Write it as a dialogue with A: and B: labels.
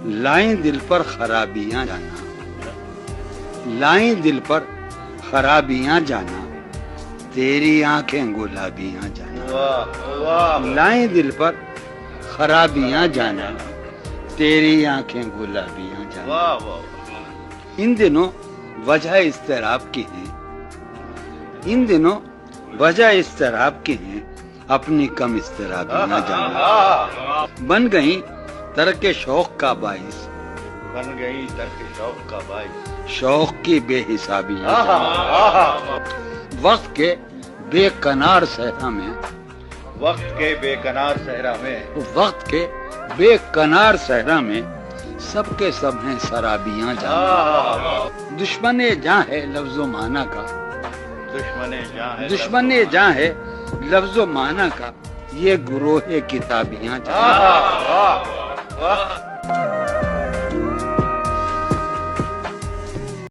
A: لائیں دل پر خرابیاں جانا، لائیں دل پر خرابیاں جانا، تیری آنکھیں گلابیاں جانا، لائیں دل پر خرابیاں جانا، تیری آنکھیں گلابیاں جانا۔ ان دنوں وجہ اضطراب کی ہیں، ان دنوں وجہ اضطراب کی ہیں، اپنی کم اضطرابیاں جانا، بن گئیں ترک شوق کا باعث،
B: بن گئی ترک شوق کا باعث،
A: شوق کی بے حسابیاں جانا۔ وقت کے بے کنار صحرا میں،
B: وقت کے بے کنار صحرا میں،
A: وقت کے بے کنار صحرا میں سب کے سب ہیں سرابیاں جانا۔ دشمن جاں ہے لفظ و معنی کا،
B: دشمن جاں ہے،
A: دشمن جاں ہے لفظ و معنی کا، یہ گروہ کتابیاں جانا۔